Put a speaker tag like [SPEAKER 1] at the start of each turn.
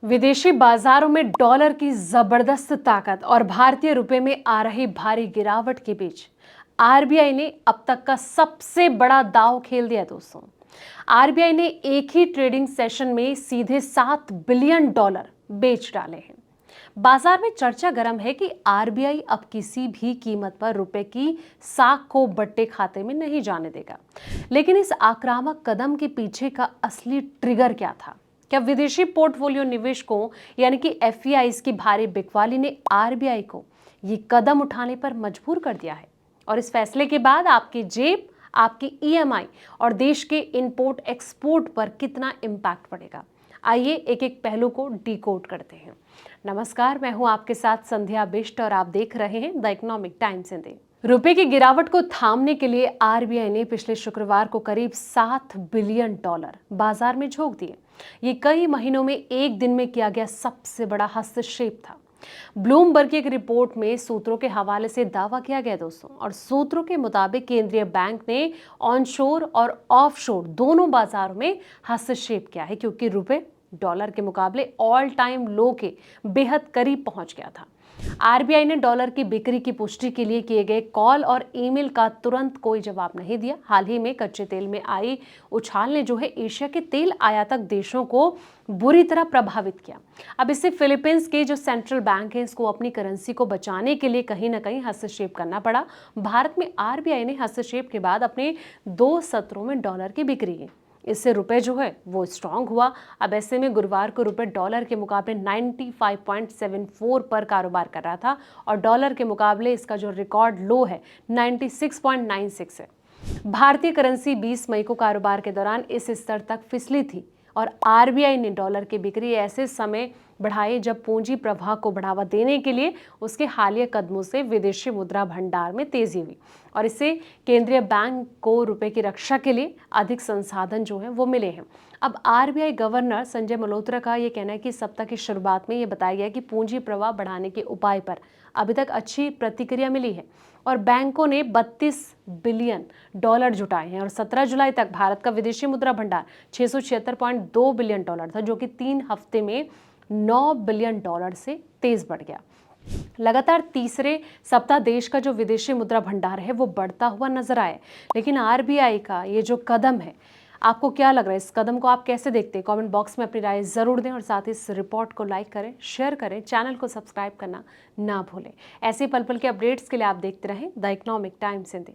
[SPEAKER 1] विदेशी बाजारों में डॉलर की जबरदस्त ताकत और भारतीय रुपए में आ रही भारी गिरावट के बीच आरबीआई ने अब तक का सबसे बड़ा दांव खेल दिया दोस्तों। आरबीआई ने एक ही ट्रेडिंग सेशन में सीधे $7 बिलियन बेच डाले हैं। बाजार में चर्चा गर्म है कि आरबीआई अब किसी भी कीमत पर रुपए की साख को बट्टे खाते में नहीं जाने देगा। लेकिन इस आक्रामक कदम के पीछे का असली ट्रिगर क्या था? क्या विदेशी पोर्टफोलियो निवेशकों यानी कि एफआईआईज की भारी बिकवाली ने आरबीआई को ये कदम उठाने पर मजबूर कर दिया है? और इस फैसले के बाद आपकी जेब, आपकी ईएमआई और देश के इंपोर्ट एक्सपोर्ट पर कितना इम्पैक्ट पड़ेगा? आइए एक एक पहलू को डिकोड करते हैं। नमस्कार, मैं हूं आपके साथ संध्या बिष्ट और आप देख रहे हैं द इकोनॉमिक टाइम्स हिंदी। रुपए की गिरावट को थामने के लिए आरबीआई ने पिछले शुक्रवार को करीब $7 बिलियन बाजार में झोंक दिए। ये कई महीनों में एक दिन में किया गया सबसे बड़ा हस्तक्षेप था। ब्लूमबर्ग की एक रिपोर्ट में सूत्रों के हवाले से दावा किया गया दोस्तों, और सूत्रों के मुताबिक केंद्रीय बैंक ने ऑनशोर और ऑफशोर दोनों बाजारों में हस्तक्षेप किया है, क्योंकि रुपए डॉलर के मुकाबले ऑल टाइम लो के बेहद करीब पहुंच गया था। आरबीआई ने डॉलर की बिक्री की पुष्टि के लिए किए गए कॉल और ईमेल का तुरंत कोई जवाब नहीं दिया। हाल ही में कच्चे तेल में आई उछाल ने जो है एशिया के तेल आयातक देशों को बुरी तरह प्रभावित किया। अब इससे फिलीपींस के जो सेंट्रल बैंक है, इसको अपनी करेंसी को बचाने के लिए कहीं ना कहीं हस्तक्षेप करना पड़ा। भारत में आरबीआई ने हस्तक्षेप के बाद अपने 2 सत्रों में डॉलर की बिक्री की। इससे रुपए जो है वो स्ट्रांग हुआ। अब ऐसे में गुरुवार को रुपए डॉलर के मुकाबले 95.74 पर कारोबार कर रहा था और डॉलर के मुकाबले इसका जो रिकॉर्ड लो है 96.96 है। भारतीय करेंसी 20 मई को कारोबार के दौरान इस स्तर तक फिसली थी और आरबीआई ने डॉलर की बिक्री ऐसे समय बढ़ाई जब पूंजी प्रवाह को बढ़ावा देने के लिए उसके हालिया कदमों से विदेशी मुद्रा भंडार में तेजी हुई और इससे केंद्रीय बैंक को रुपए की रक्षा के लिए अधिक संसाधन जो है वो मिले हैं। अब आरबीआई गवर्नर संजय मल्होत्रा का ये कहना है कि सप्ताह की शुरुआत में ये बताया गया कि पूंजी प्रवाह बढ़ाने के उपाय पर अभी तक अच्छी प्रतिक्रिया मिली है और बैंकों ने $32 बिलियन जुटाए हैं और 17 जुलाई तक भारत का विदेशी मुद्रा भंडार $676.2 बिलियन था, जो कि 3 हफ्ते में $9 बिलियन से तेज बढ़ गया। लगातार तीसरे सप्ताह देश का जो विदेशी मुद्रा भंडार है वो बढ़ता हुआ नजर आया। लेकिन आरबीआई का ये जो कदम है, आपको क्या लग रहा है? इस कदम को आप कैसे देखते हैं? कमेंट बॉक्स में अपनी राय जरूर दें और साथ ही इस रिपोर्ट को लाइक करें, शेयर करें, चैनल को सब्सक्राइब करना ना भूलें। ऐसे पल पल के अपडेट्स के लिए आप देखते रहें द इकोनॉमिक टाइम्स हिंदी।